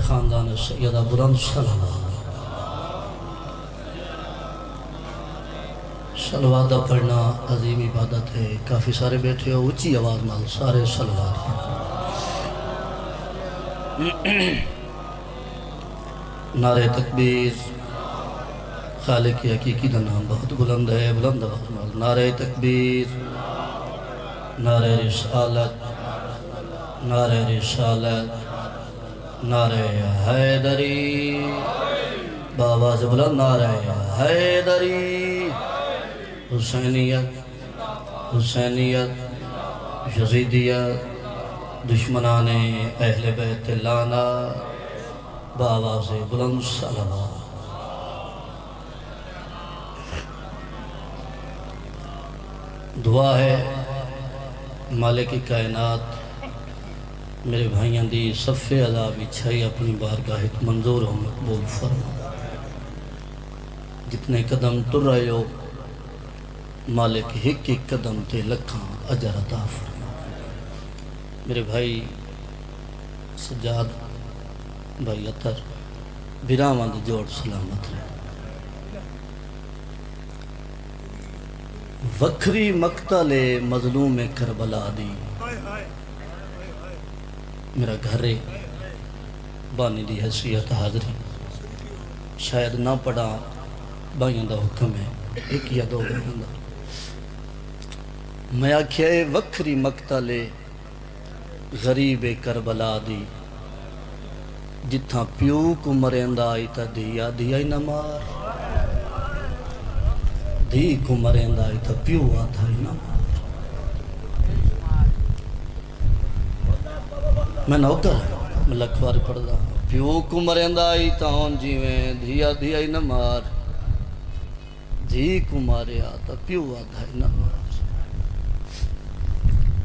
خاندان سیدہ بلند صلوات صلوات پڑھنا عظیم عبادت ہے. کافی سارے بیٹھے ہو, اچھی آواز نال سارے صلوات نعرہ تکبیر. خالق حقیقی کا نام بہت بلند ہے, بلند آواز نال نعرہ تکبیر, نعرہ رسالت, نعرہ رسالت, نعرہ حیدری. بابا سے بلند نعرہ حیدری. حسینیت, حسینیت, یزیدیت, دشمنان اہل بیت لانا. بابا سے بلند صلوات. دعا ہے مالک کائنات میرے بھائیاں دی صفِ عذاب اچھائی اپنی بارگاہ منظور ہو مقبول فرما. جتنے قدم تر رہے ہو مالک ایک ایک قدم تے لکھاں اجر عطا فرما. میرے بھائی سجاد بھائی عطر براواں دی جوڑ سلامت رہے. وکھری مقتل مظلوم کربلا دی میرا گھر بانی دی حیثیت حاضری شاید نہ پڑھا بھائیوں دا حکم ہے ایک یا دو بھائیوں دا. میں آکھیا وکھری مقتل غریب کربلا دی جتھاں پیو کو مریندا آئی تا دیا دیا ہی نہ مار. دھی کو مریندا آئی تا پیو آتا ہی نہ مار. میں نوکر میں لکھوار پڑھ دا پیو کو مریندا آئی تا ہون جیویں دھیا دھیا ہی نہ مار. دھی کو مارے آتا پیو آتا ہی نہ مار.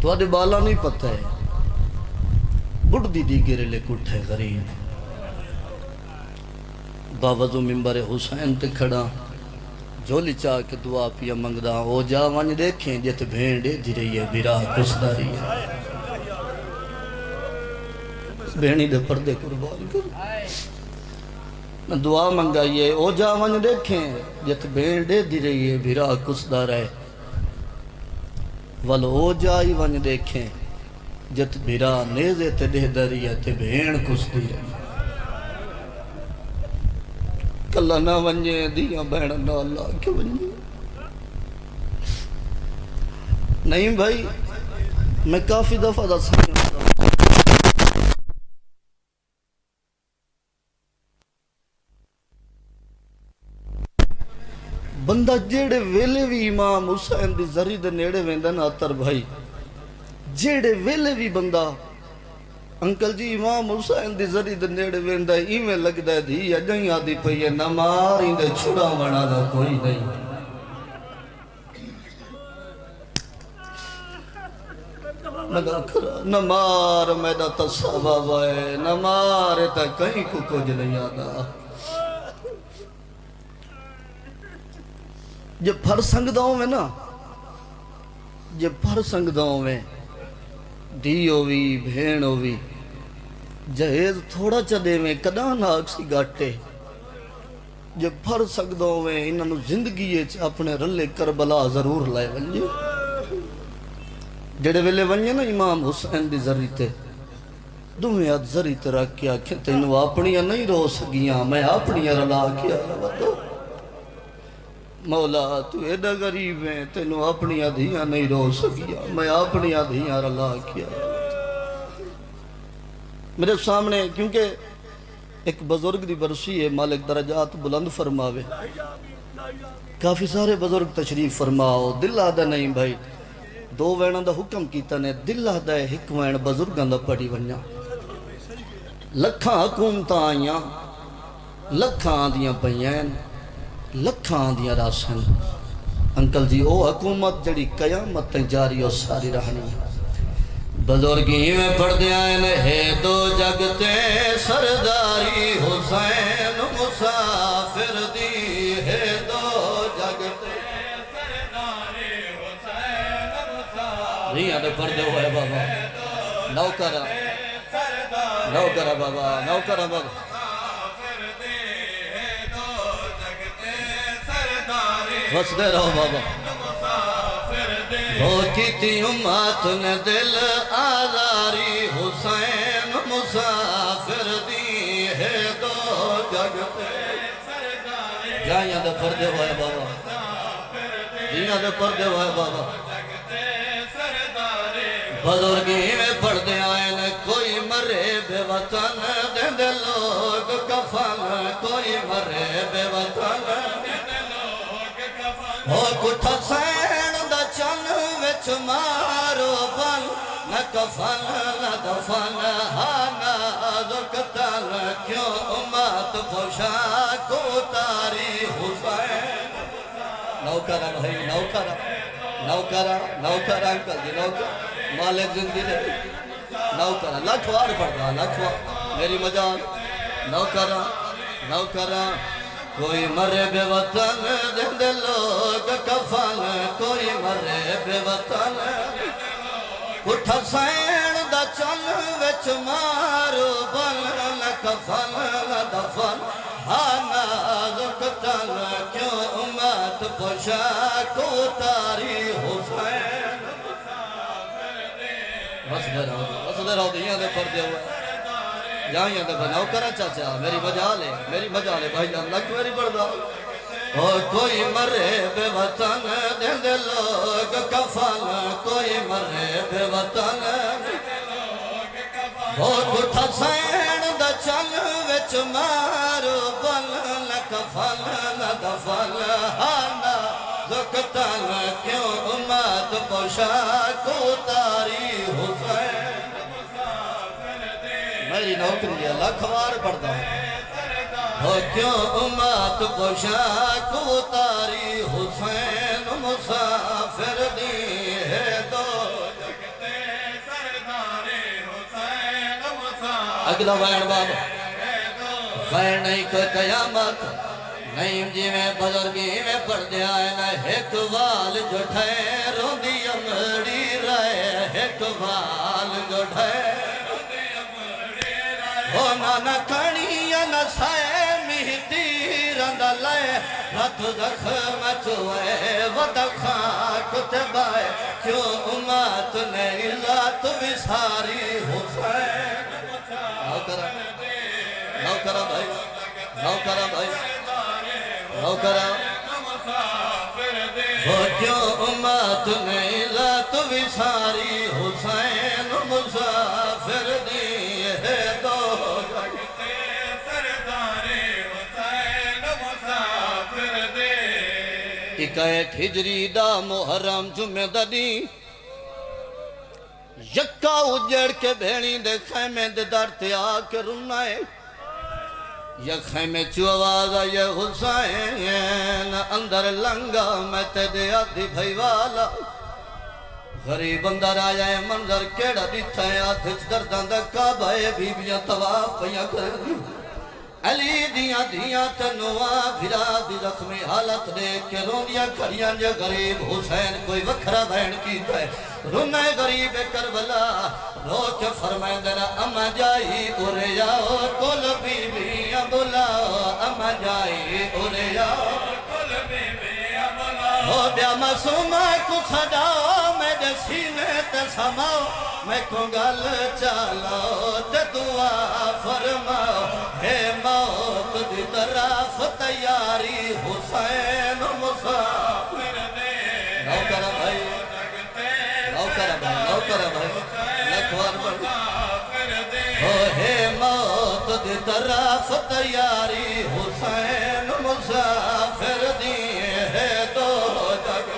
تو آدھے بالا نہیں پتہ ہے بڑھ دی دی گرے لے کٹھے غریب. باوضو ممبر حسین تے کھڑا جھولی چاہ کے دعا پیا منگدا. او جا ونج دیکھیں جت بھینڈے دی رہی ہے بیرا کسداری ہے. بھینی دے پردے قربان کر میں دعا منگائیے. او جا ونج دیکھیں جت بھینڈے دی رہی ہے بیرا کسدار ہے. ول او جائی ونج دیکھیں جت بیرا نیزے تے دہ دری ہے تے بھین کسدی رہی. کلہ نہ ونجے دیاں بہن نہ اللہ کے ونجے. نہیں بھائی میں کافی دفعہ دا سکتا بندہ جیڑے ویلے بھی امام حسین دی زری دے نیڑے ویندن آتر بھائی جیڑے ویلے بھی بندہ انکل جی امام حسین دی زری دے نیڑے ویندہ ایمیں لگ دے دی اجائیں آدھی پہیے نمار ہی دے چھڑا بنا دا کوئی نہیں. مگا کھرا نمار میدہ تصابہ بائے نمار تا کہیں کو کچھ نہیں آدھا. جب پھر سنگ داؤں میں نا جب پھر سنگ داؤں میں دی ہووی بھین ہووی جہیز تھوڑا چدے میں کداں ناک سی گاٹے. جب پھر سنگ داؤں میں انہوں زندگی اپنے رلے کربلا ضرور لائے ونجے. جڑے ویلے ونجے نا امام حسین دی ذری تے دمیات ذری تے رکھ کیا کہ تینوں اپنیاں نہیں رو سگیاں میں اپنیاں رلا کیا ودو. مولا تو ایڈا غریب ہے تینوں اپنیاں دھیاں نہیں رو سکیا میں اپنیاں دھیاں رلا کیا. میرے سامنے کیونکہ ایک بزرگ دی برسی ہے مالک درجات بلند فرماوے. کافی سارے بزرگ تشریف فرماؤ. دل آدھا نہیں بھائی دو وینہ دا حکم کیتا نے دل آدھا ہے ایک وین بزرگاں دا پڑی ونیا. لکھاں حکومتاں آئیاں لکھاں دیاں پہین لکھاں دیاں راسن. انکل جی او حکومت جڑی قیامت جاری اور ساری رہنی. بزرگی میں پڑھ دیا ہے دو جگتے سرداری حسین مسافر دی ہے دو جگتے سرداری حسین مسافر. نہیں آنے پڑھ دے ہوئے بابا نوکرہ نوکر بابا نوکر بابا وسدے رہو بابا وہ کیتی امت نے دل آزاری حسین مسافر دی ہے دو جگ پہ جائیاں دے پردے ہوئے بابا جائیاں دے پردے ہوئے بابا بزرگی میں پردے آئے نے کوئی مرے بے وطن دیں دے لوگ کفن کوئی مرے بے وطن ہو کٹھ سین دا چن وچ مارو بن نہ کفن نہ دفن ہانا دکتن کیوں امت پوشاک اتاری حسین نوکرہ بھائی نوکرہ نوکرہ نوکرہ انکل جی نوکرہ مالک زندگی دے نوکرہ لکھوار پڑھتا لکھوار میری مجال نوکرہ نوکرہ کوئی مرے بے وطن دن دے لوگ کفن کوئی مرے بے وطن کٹھ سین دا چن وچ مارو بن نہ کفن نہ دفن ہانا زکتن کیوں امت پوشاک اتاری حسین وسدے رہو دیاں دے پردے ہوئے جائیاں دے بناؤ کرا چاچا میری مجالے بھائی جان لکھ میری بردہ اور کوئی مرے بے وطن دیں دے لوگ کفن کوئی مرے بے وطن اور کٹھ سین دا چن وچ مارو بن نہ کفن نہ دفن ہانا زکتن کیوں امت پوشاک اتاری حسین میری نوکری ہے لکھوار پڑھتا ہوں کیوں امت پوشاک اتاری حسین مسافر دی ہے دو اگلا وین بابا وین نہیں کوئی قیامت نہیں جی میں بزرگی میں پڑھ دیا ہے نہ ایک وال جو ٹھے روندی امڑی رہے ایک وال جو ٹھے ہونا نہ کھڑی یا نہ سائے مہتی رند لائے رت زخم چوئے ودخاں کتبائے کیوں امت نے ذات وساری حسین نوکرہ بھائی نوکرہ بھائی نوکرہ وہ کیوں امت نے ذات وساری حسین مسافر دی ہے دو ایک ہجری دا محرم جمعہ ددی یکا اجڑ کے بھیڑی دے خیمے دے درتے آکے رنائے یک خیمے چو آواز آئے حسین اندر لنگا میں تے دے آدھی بھائی والا غریب اندر آئے منظر کیڑا دیتا ہے آدھچ دردان دا کعبہ بیبیاں تواف پہیاں کر دی علی دیاں دیاں تنوہ بھرا دی زخمی حالت دیکھ کے روندیاں کھڑیاں جو غریب حسین کوئی وکھرا بہن کیتا ہے رونے غریب کربلا رو کے فرمائے دینا اما جائی ارے جاؤ کل بی بیاں بلاؤ اما جائی ارے جاؤ کل بی بیاں بلاؤ ہو بیا معصومہ کو صداؤ میں دے سینے تے سماؤ میں کو گل چالاؤ تے دعا فرماؤ ہے موت دی طرف تیاری حسین مسافر دے نوکرہ بھائی نوکرہ بھائی نوکرہ بھائی لکھوار بھائی ہو ہے موت دی طرف تیاری حسین مسافر دی ہے دو جگ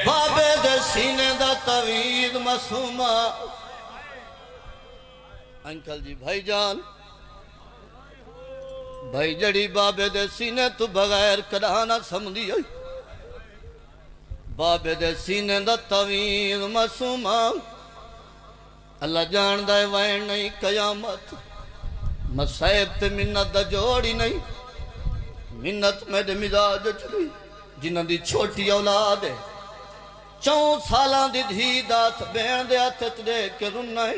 بابے دے سینے دا طویل معصومہ انکل جی بھائی جان بھائی جڑی بابے دے سینے تو بغیر کرانا سمدھی آئی بابے دے سینے دا طویل معصومہ اللہ جان دائے وین نہیں قیامت مسائب تے منت دا جوڑی نہیں منت میں دے مزاج چلی جنہ دی چھوٹی اولاد ہے 4 سالاں دی دھی دات بین دے ہاتھ چ دے کے رونا ہے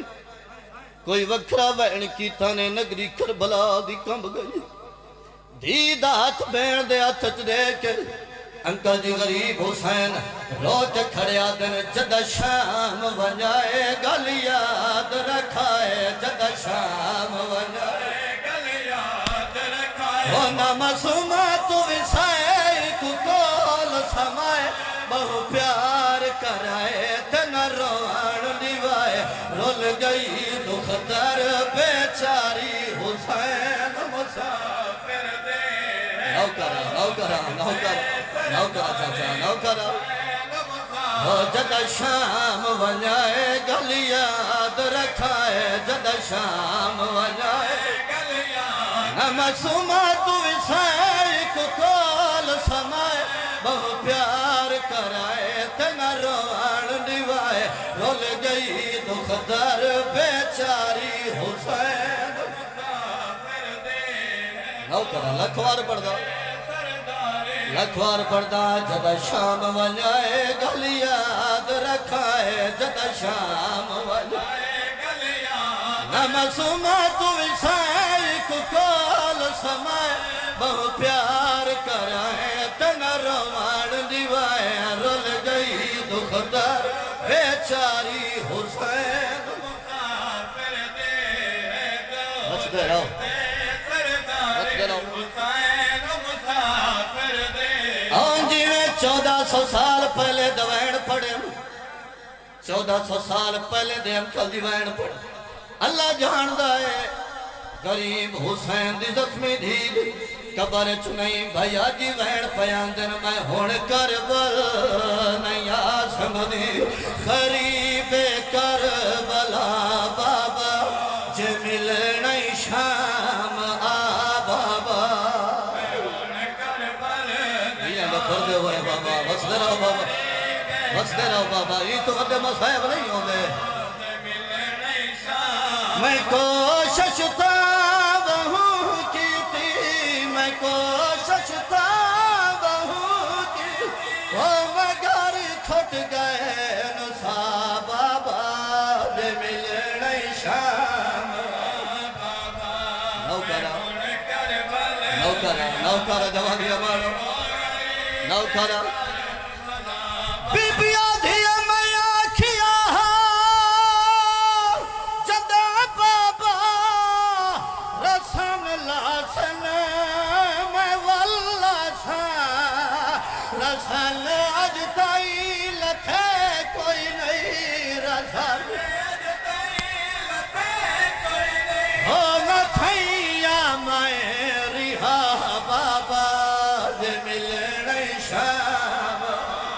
کوئی وکھرا وین کیتا نے نگری کربلا دی کمب گئی دھی دات بین دے ہاتھ چ دے کے انکل جی غریب حسین رو کے کھڑیا دن جدہ شام ونجائے گل یاد رکھائے جدہ شام ونجائے گل یاد رکھائے ہونا مسومہ تو وسائے کو کول سمائے بہو پیار کرائے تن روان دیوائے رول گئی دختر بیچاری حسین مسافر دے نوکرہ نوکرہ نوکرہ نوکرہ چاچا نوکرہ ہو جدہ شام ونجائے گل یاد رکھائے جدہ شام ونجائے گل یاد معصومہ تو وسائے کو کول سمائے بہو پیار کرائے تنا روان دیوائے رول گئی دختر بیچاری حسین مسافر دے نوکرہ لکھوار پڑھ دو لکھوار پڑھدا جدہ شام ونجائے گل یاد رکھائے جدہ شام ونجائے گل یاد معصومہ تو وسائے کو کول سمائے بہو پیار کرائے تنا روان دیوائے رول گئی دختر بیچاری حسین مسافر دے بچ دے رہو بچ دے رہو 1400 سال پہلے دوائن پڑھے 1400 سال پہلے دے انکل دیوائن پڑھے اللہ جاندہ ہے غریب حسین دی زخمی دھید قبر چنئی بھیا جی وین پیان دن میں ہون کربل نہیں آسم دی غریب کربلا بابا جے ملنی شام آ بابا پردے ہوئے بابا بس دے رہو بابا بس دے رہو بابا یہ تو قدر مصائب نہیں ہوں گے میں کوشش تابہوں کی تھی میں کوشش تابہوں کی وہ مگر کھٹ گئے نسا بابا دے ملنے شام نوکرہ نوکرہ نوکرہ جوانی ہمارا نوکرہ بی بی آدھیا میں آکھیا جدہ بابا رسن لاسن میں واللہ سا رسن آج تائی لتھے کوئی نہیں رسن آج تائی لتھے کوئی نہیں ہو نہ تھیا میں رہا بابا دے ملے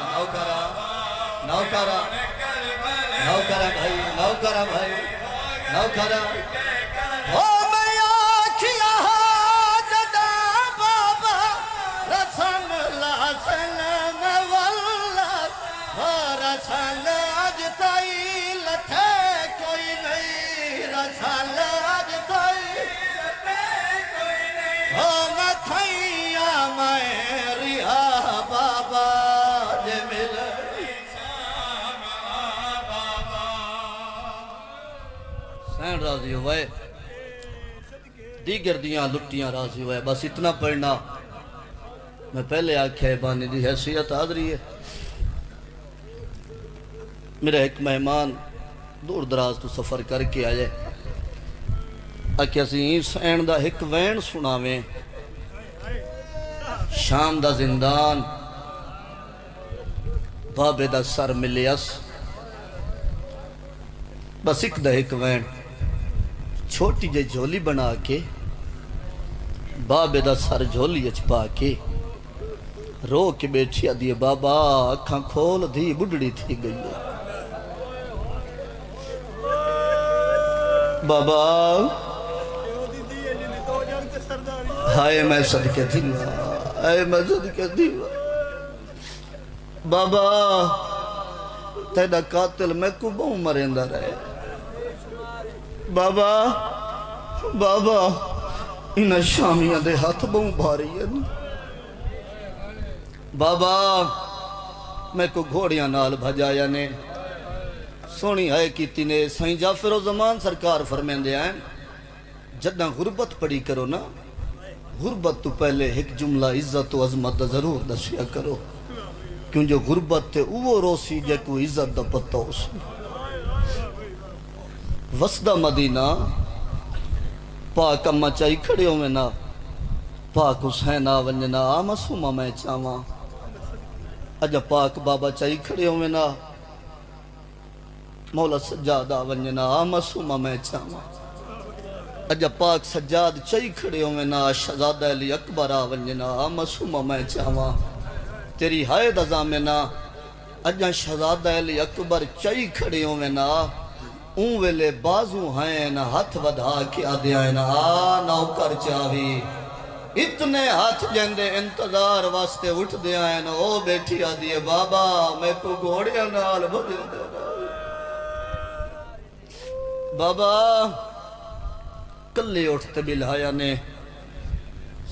نوکرہ نوکرہ نوکرہ بھائی نوکرہ بھائی نوکرہ او میں آکھیا جدہ بابا رسن لاسن میں واللہ رسن آج تائی لتھے کوئی نہیں رسن آج تائی لتھے کوئی نہیں او میں تھیا میں رہا بابا جے ملنی شام بابا سین راضی ہوئے دیگر دیاں لٹیاں راضی ہوئے بس اتنا پڑھنا میں پہلے آکھے بانی دی حیثیت حاضری ہے میرا ایک مہمان دور دراز تو سفر کر کے آئے آکھے اسی سین دا ایک وین سناویں شام دا زندان بابے دا سر ملیس بس ایک دا ایک وین چھوٹی جے جھولی بنا کے بابے دا سر جھولی اچپا کے رو کے بیٹھی آدھی بابا اکھاں کھول دی بڑھڑی تھی گئی بابا ہائے میں صدقے دیوا اے میں صدقے دیوا بابا تیدا قاتل میں کو بہوں مرندہ رہے بابا بابا انہا شامیاں دے ہاتھ بہوں بھاری ہیں بابا میں کو گھوڑیاں نال بھجایا نے سونی ہے کیتی نے سائیں جعفر و زمان سرکار فرمیندے ہیں جدہ غربت پڑی کرو نا غربت تو پہلے ایک جملہ عزت و عظمت ضرور دسیا کرو کیوں جو غربت تے وہ روسی جے کو عزت دا پتہ اس وسدہ مدینہ پاک اممہ چاہی کھڑے ہوئے نا پاک حسین آونجنا آمسومہ میں چاہواں اجا پاک بابا چاہی کھڑے ہوئے نا مولا سجاد آونجنا آمسومہ میں چاہواں اجا پاک سجاد چاہی کھڑے ہوئے نا شہزادہ علی اکبر آونجنا آمسومہ میں چاہواں تیری حائد ازامنا اجا شہزادہ علی اکبر چاہی کھڑے ہوئے نا اون ویلے بازو ہیں نا ہاتھ ودھا کے آدھے آئے نا نوکر چاہوی اتنے ہاتھ جندے انتظار واسطے اٹھ دے آئے نا او بیٹھی آدھے بابا میں کو گھوڑیاں نال بھجن دے بابا کلے اٹھتے بلہایا نے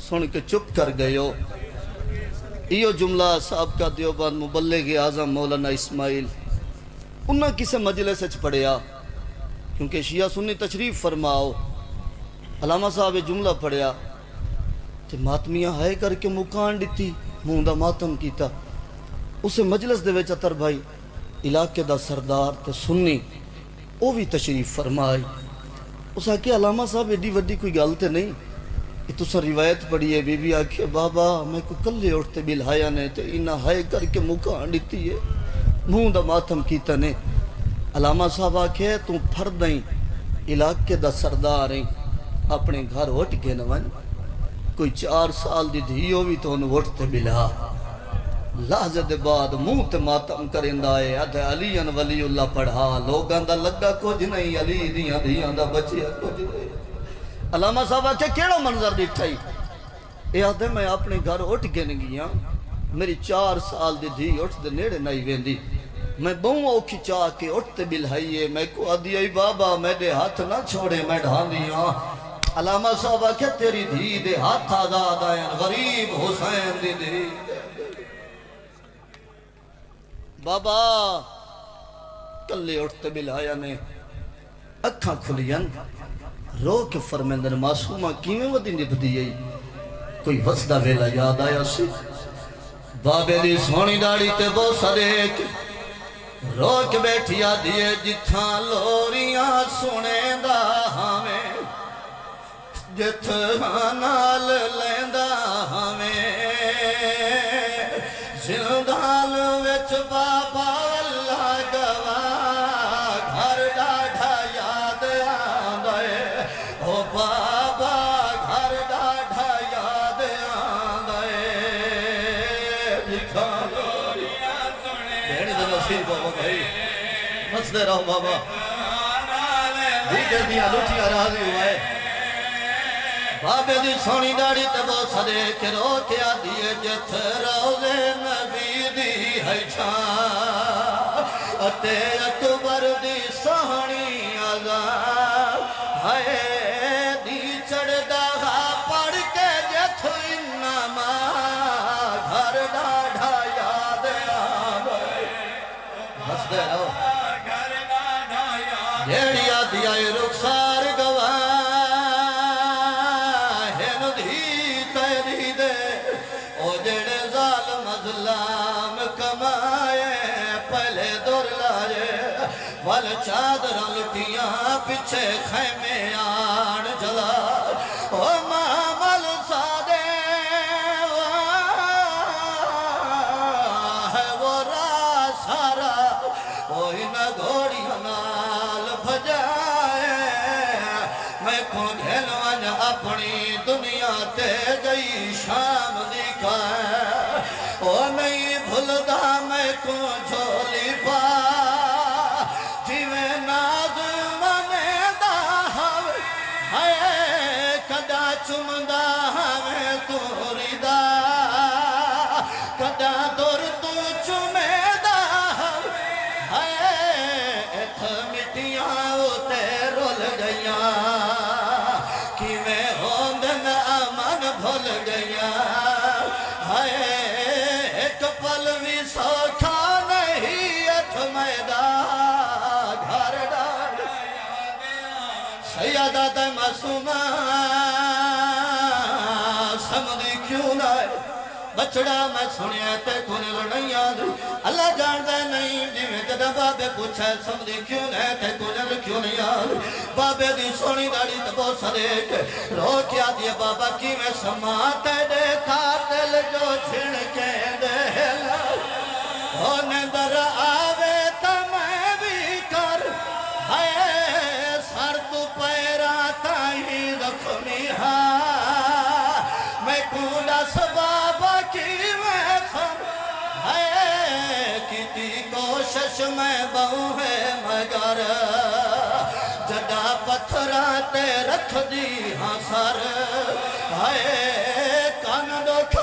سن کے چپ کر گئے ہو ایو جملہ صاحب کا دیوبند مبلغ اعظم مولانا اسماعیل انہاں کسے مجلس اچھ پڑھیا کیونکہ شیعہ سنی تشریف فرماؤ علامہ صاحب جملہ پڑھیا تے ماتمیاں ہائے کر کے مکان دیتی موندہ ماتم کیتا اسے مجلس دے ویچ اتر بھائی علاقے دا سردار تے سنی او بھی تشریف فرمائی اس آکے علامہ صاحب ایڈی وڈی کوئی گالتے نہیں یہ تو سا روایت پڑھی ہے بی بی آکے بابا میں کو کلے اٹھتے بلہایا نے تے انہا ہائے کر کے مکان دیتی ہے موندہ ماتم کیتا نے علامہ صاحب آکے تم پھردیں علاقے دا سردار ہیں اپنے گھر اٹھ کے نوان کوئی 4 سال دی دھیو بھی تو انہوں اٹھتے بلا لحظے دے بعد منہ تے ماتم کرندہ ہے ادھے علی ولی اللہ پڑھا لوگاں دا لگا کچھ نہیں علی دیاں دا بچیا کچھ نہیں علامہ صاحب آکے کیڑا منظر دیکھائی اے آدھے میں اپنے گھر اٹھ کے نگیاں میری 4 سال دی دھی اٹھ دے نیڑے نہیں ویندی میں بہوں اوکھی چاہ کے اٹھتے بلہائیے میں کو آدھی آئی بابا میں دے ہاتھ نہ چھوڑے میں ڈھان دیاں علامہ صاحبہ کہ تیری دھی دے ہاتھ آزاد آئین غریب حسین دی دھی بابا کلے اٹھتے بلہایا نے اکھاں کھلین رو کے فرمیندر معصومہ کیمیں ودی نب دیئی کوئی وسدہ ویلا یاد آیا سی بابے دی سونی داڑی تے بو سریک روک بیٹھیا دیئے جتھاں لوریاں سنے دا ہمیں جتھاں نال لیندہ ہمیں زندال وچ بابا اللہ گواہ گھر ڈاڑھا یاد آندائے او بابا گھر ڈاڑھا یاد آندائے جتھاں لوریاں سنے بہنی دے نصیر بابا بھائی مسدے رہو بابا دیگر دیا لٹھیا راضی ہوئے بابے دی سونی داڑی تبو سدے کے رو کے آدھیے جتھ روزے نبی دی ہے چھان اتے اکبر دی سہنی آزاد ہائے دی چڑھ دہا پڑھ کے جتھ انما گھر ڈاڑھا یاد آئے بس دے رہو جیڑی آدھی آئے رخسار گواہ وال چادر لٹیاں پچھے خیمے آن جلا او مامل سادے ہے وہ راہ سارا او ان گھوڑیاں نال بھجائے میں کو گھلوان اپنی دنیا تے گئی شام دکھائے او نہیں بھلدا میں کو جھولی پا چمدہ ہمیں توری دا کدا دور تو چمیدہ ہائے ایتھ مٹیاں ہوتے رول گئیاں کیویں ہوندن امن بھول گئیاں ہائے ایک پل بھی سوکھا سیدہ تے معصومہ سمجھی کیوں لائے بچڑا میں سنیا تے کنے لڑیں یاد اللہ جاندے نہیں جی میں جدہ بابے پوچھے سمجھی کیوں لے تے کنے کیوں نہیں یاد بابے دی سونی داڑی تبو سلیک رو کیا دیا بابا کی میں سماتے دے قاتل جو چھڑ کے دے ہونے در آوے تا میں بھی کر ہائے سر تو پیرا تاہی رکھمی ہاں میں کونڈا سبابا کی میں سم ہے کیتی کوشش میں بہوں ہے مگر جڑا پتھراتے رکھ دی ہاں سر ہے کان دکھ